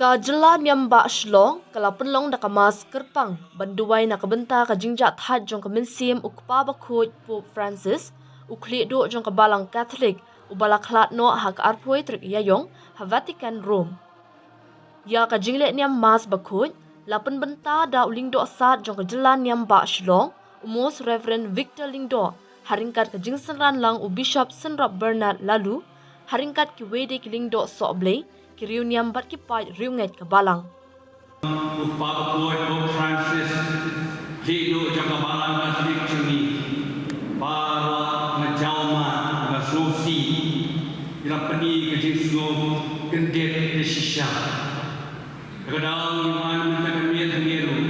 Ka jela nyamba shlong kala penlong da kamas kerpang banduai na kabenta ka jingjat hat jong kemensim ukpa bakhuj Pope Francis ukli do jong kabalang Catholic ubala khlat no hak arpoi trik yayong ha Vatican Rome. Ya ka jingle nyam mas bakhuj lapen benta da uling do sat jong ka jela nyamba shlong umos Reverend Victor Lingdo haringkat ka jingsenran lang u Bishop Senrop Bernard lalu haringkat ki wede ki Lingdo soblei kiriu nyambat ki pai riunget ke balang. Upah Pope Francis hidup jaga balang Katolik cumi para ngejauman ngasusi dalam peni kejingsu kendet desisya kadang iman mentakamiat hangiru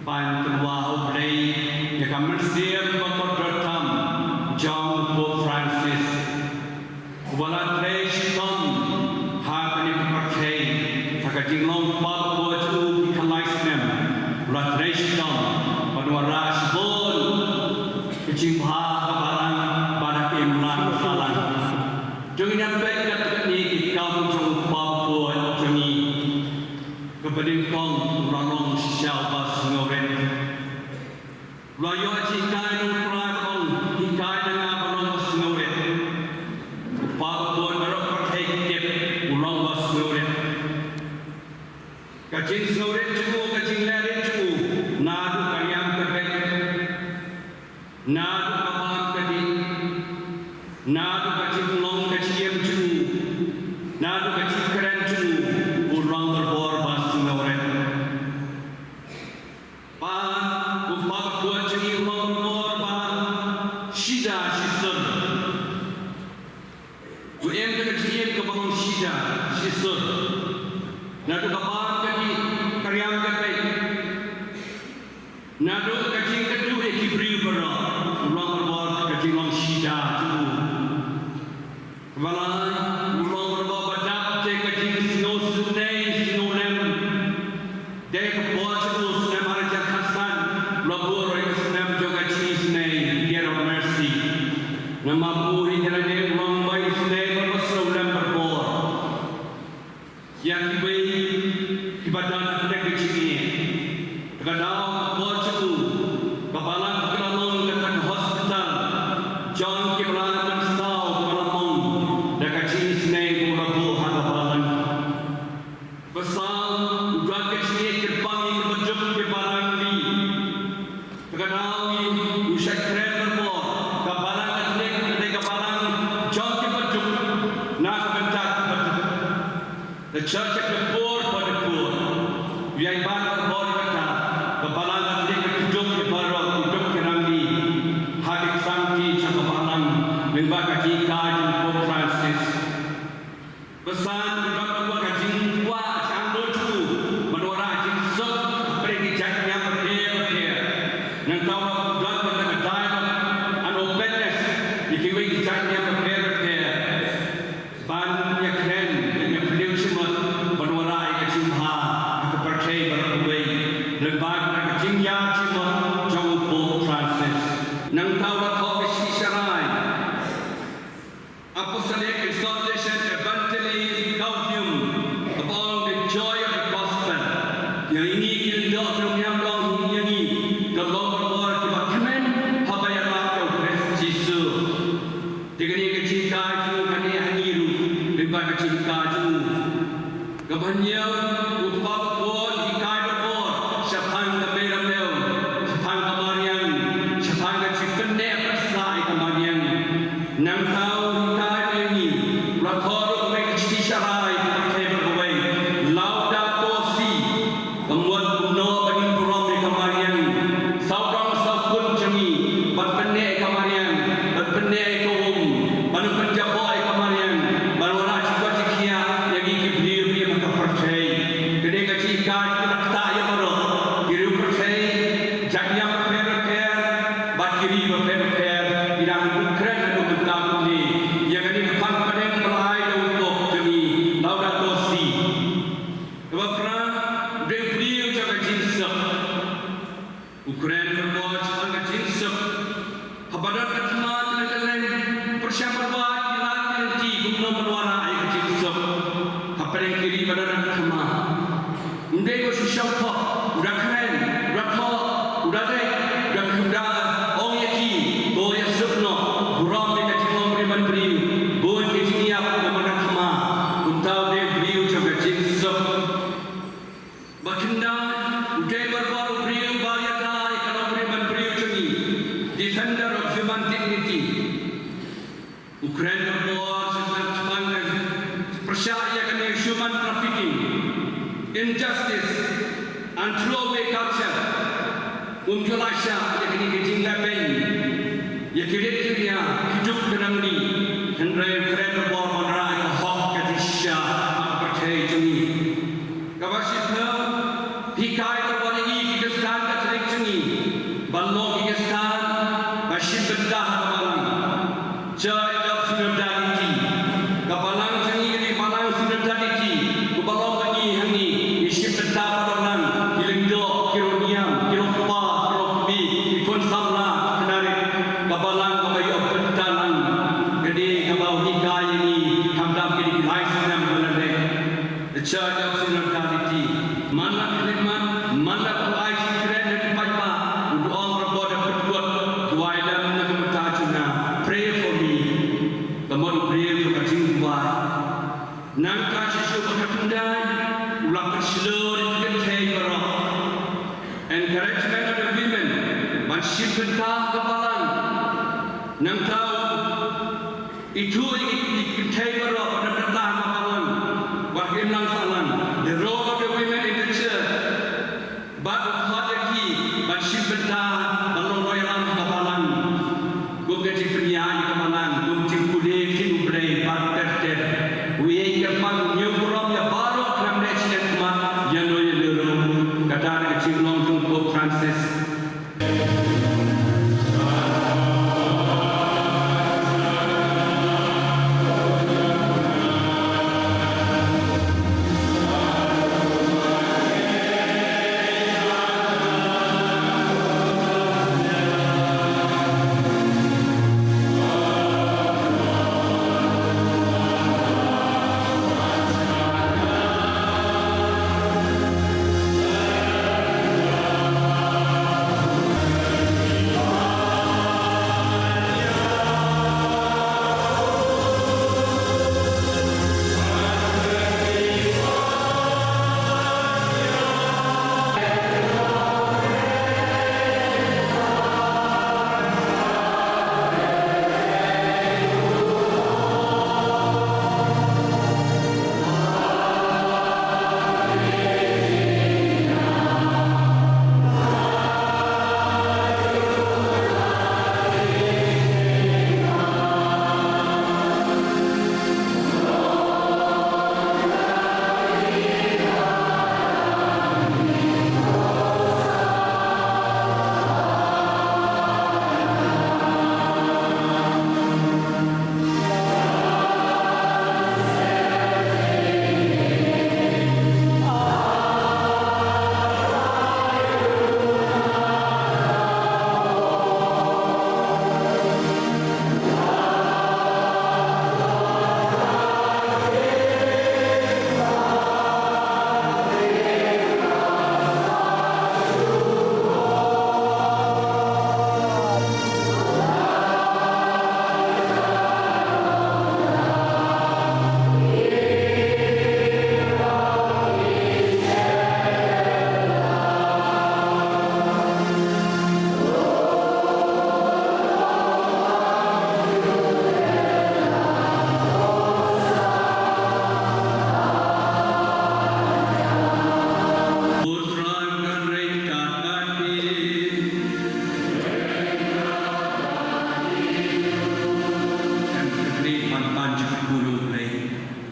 pan kedua oblei yang mersiam bakodratam jauh Pope Francis ubala tresh tom Jinglong Papa Boju Kalaisnem Ratreshdom Panwarash Bol Kecimha Kabaran Badak Imran Salan Jangan nyampai kata ni kaum jong Papa Boju ni kepading kong ranong sial bas ngoren Rayo cikai nung prabong hikai dengan ranong bas ngoren Papa Boju barok pertek tip urang bas ngoren Kacing snoret cukup, kacing leret cukup. Nadu karyam kebek, nadu kapan kadin, nadu kacing long kaciem cukup, nadu kacing keren cukup. Urang berbor bas snoret. Pan upah kuat cukup urang berbor pan shida shisur. Uem kaciem kebangun shida shisur. Nadu kapan karyam kapai nado kacing kedua kibriu bara ulang berbor kacing long shida tu balai ulang berbor badap te kacing snow sunai snow lem dek bor tu sunai maraja khasan labur oi sunai jo kacing sunai dear of mercy nama puri jalan ulang bai sunai berbor lem berbor yang kibai ibadah kadang bocu kabalan kelalong dekat hospital John Kiblan stau kelalong dekat Cisne Burabu hadapan besar udah kecil terpangi berjuk kebalan di kadang usai keren berbor kabalan kecil dari kabalan John Kiberjuk nak bentak berjuk the church of the poor for the poor yang banyak berbor kebalan dia hidup di barat hidup kerambi hadik sangki kebalan lembaga kita di Pope Francis pesan beberapa kajian kuat candul tu menora jinsuk pergi jaknya berdiri dan tahu dan dengan dialog and openness dikiwi jaknya berdiri ban yang keren yang beliau semua menora kajian atau percaya berdua lembaga jinnya cuma jauh Pope Francis nang tahu kau kesisarai apostolic exhortation evangelii gaudium upon the joy of the gospel yang ini kita dalam yang long ini kalau berbor kita kemen apa yang laku Kristus Yesus dengan kecinta itu kami hangiru lembaga cinta itu kebanyakan upah pun hikai berbor siapang keberam leo siapang kemarian siapang kecipen dek persai kemarian nang tahu hikai ini lakor mereka cisarai pakai berkuai lauda tosi kemuan kuno bagi purom di kemarian saudang saudun cemi berpendek kemarian berpendek kohum banu penjaboy kemarian banu orang cikgu cikia yang ikut dia maka percaya kedai kecil Shoko, Rakren, Rako, Urade, Rakunda, Oyaki, Goya Sukno, Gurami Katimom Riman Priu, Boy Kitinia, Namanakama, Untau de Priu Chakajin Suk. Bakinda, Uday Barbaru Priu, Bayaka, Economic Riman Priu Chuni, defender of human dignity. Ukraine war, Prashaya against human trafficking, injustice, and throwaway culture. Umjulasha, yakini kejing laben, yakirit kiria, hidup kenangni, Henry Ukraine war manrai kahok kadisha, apartheid jungi. Kawashipha, hikai terwani Kyrgyzstan katolik jungi, balong Kyrgyzstan, bashib bedah kabalang, jai of solidarity, kabalang jungi ni balang solidarity, kabalang bagi hani, ishib bedah kabalang, kilingdo, kironiam, kirokpa, kirokbi, ikon samla, kenari, kabalang kabai of bentalang, jadi kabau hikai ini, hamdam kiri kilai sinam balade, the church of solidarity, mana khidmat, mana kuai sikren dan pajma, untuk orang berbuat berbuat, kuailam nak bertajuna, pray for me, kamu pray for kacing kuai, nangka sisu berkendai, ulang berselur dengan tegara, encouragement of the women, masih bentah kebalan, nangka itu tegara pada bentah kebalan, wakil lang salan, the role of the women in the church, but khadaki, masih bentah, balong royalan kebalan, gum gaji penyanyi kebalan, gum cipule kinubre, barter, we kepang nyukuram ya baru kram nation kemat, yano yeluru, kata kecil long Pope Francis.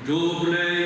Do play